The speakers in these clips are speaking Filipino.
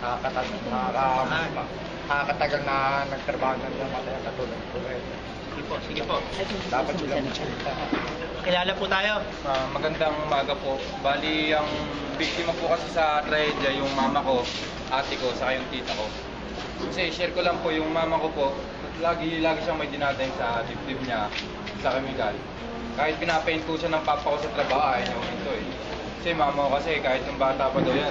Nakakatagal na nagtrabaho na namatay ang katulad ko. Sige po, sige po. Dapat sila magsalita. Kilala po tayo. Magandang umaga po. Bali, ang biktima po kasi sa trahedya, yung mama ko, ate ko, saka yung tita ko. Kasi share ko lang po, yung mama ko po, lagi siyang may dinadaing sa dibdib niya, sa chemical. Kahit pinapain po siya ng papa ko sa trabaho, ayaw niya ito eh. Kasi mama ko kasi, kahit yung bata pa daw yan,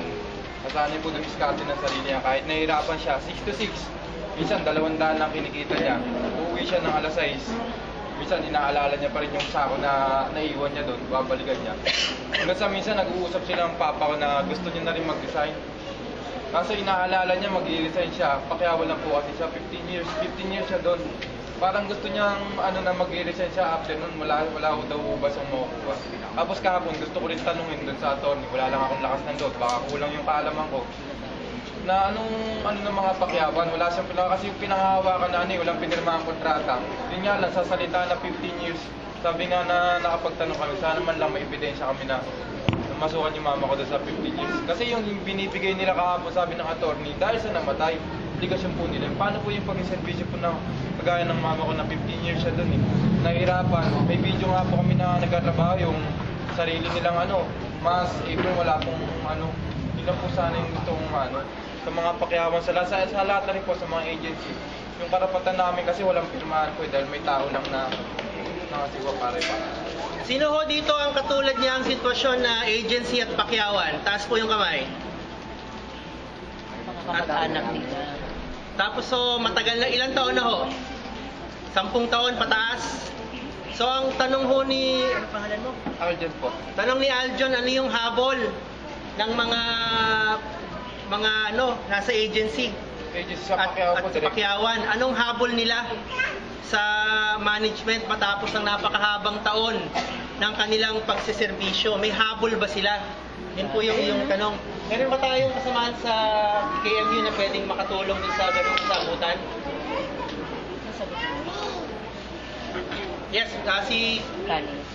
nasanay po dumiskarte ng sarili niya. Kahit nahihirapan siya, 6 to 6. Minsan, 200 lang kinikita niya. Uuwi siya ng alas 6. Minsan, inaalala niya pa rin yung sako na naiwan niya doon. Babalikan niya. Hanggang sa minsan, nag-uusap sila ng papa ko na gusto niya na rin mag-resign. Kaso inaalala niya, mag-resign siya. Pakiawan lang po kasi siya, 15 years. 15 years siya doon. Parang gusto niyang na mag-resign siya after nun. Wala ko daw ubas ang makukuha. Tapos kahapon, gusto ko rin tanungin doon sa attorney. Wala lang akong lakas ng loob. Baka kulang yung kaalaman ko. Na ano ng mga pakyawan, wala siyang kasi yung pinangahawakan na walang pinirmahang kontrata. Yun nga lang, sa salita na 15 years, sabi nga na nakapagtanong kami, sana man lang may ebidensya kami na masukan yung mama ko doon sa 15 years. Kasi yung binibigay nila kahapon, sabi ng attorney, dahil sa namatay, obligasyon po nila. Paano po yung pag-servisyo po na kagaya ng mama ko na 15 years siya doon eh. Nahirapan, may video nga po kami na nagkatrabaho, yung sarili nilang mas April, wala pong ilan po sana yung gustong sa mga pakyawan sa lahat na rin po sa mga agency. Yung karapatan namin kasi walang pirmahan po dahil may tao lang na nakasiwa pare. Sino ho dito ang katulad niya ang sitwasyon na agency at pakyawan? Taas po yung kamay. Kamag-anak nila. Tapos matagal na, ilang taon na ho? 10 taon pataas. So ang tanong ho ni, ano pangalan mo? Aljon po. Tanong ni Aljon, ano yung habol ng mga nasa agency Sa pakyawan po, at sa pakyawan? Anong habol nila sa management matapos ng napakahabang taon ng kanilang pagsiservisyo? May habol ba sila? Yun po yung tanong. Meron ba tayong kasamahan sa KMU na pwedeng makatulong din sa ganung sagutan? Yes,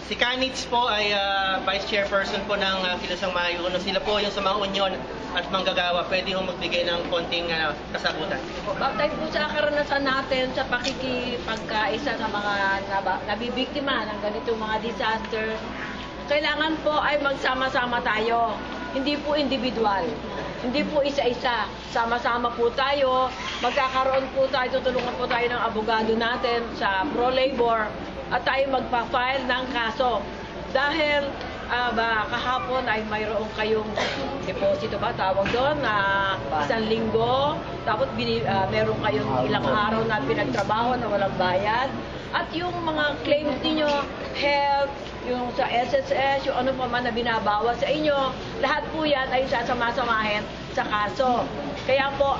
si Kanitz po ay Vice Chairperson po ng Kilusang Mayuno. Sila po yung sa mga union at manggagawa. Pwede hong magbigay ng konting kasagutan. Batay po sa karanasan natin sa pakikipagkaisa sa mga nabibiktima ng ganitong mga disaster, kailangan po ay magsama-sama tayo. Hindi po individual. Hindi po isa-isa. Sama-sama po tayo. Magkakaroon po tayo, tutulungan po tayo ng abogado natin sa pro-labor at tayo magpa-file ng kaso. Dahil kahapon ay mayroon kayong deposito ba tawag doon na 1 linggo, tapos meron kayong ilang araw na pinagtrabaho na walang bayad, at yung mga claims niyo, health, yung sa SSS, yung ano pa man na binabawas sa inyo, lahat po yan ay sasama-samahin sa kaso. Kaya po,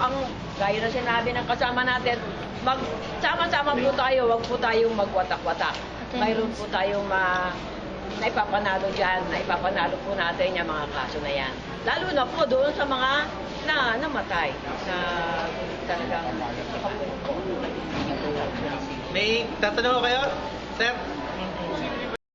gaya na sinabi ng kasama natin, magsama-sama po tayo, wag po tayong magwatak-watak. Mayroon po tayong naipapanalo dyan, naipapanalo po natin yung mga kaso na yan. Lalo na po doon sa mga namatay, na talagang May tatanong ko kayo, sir?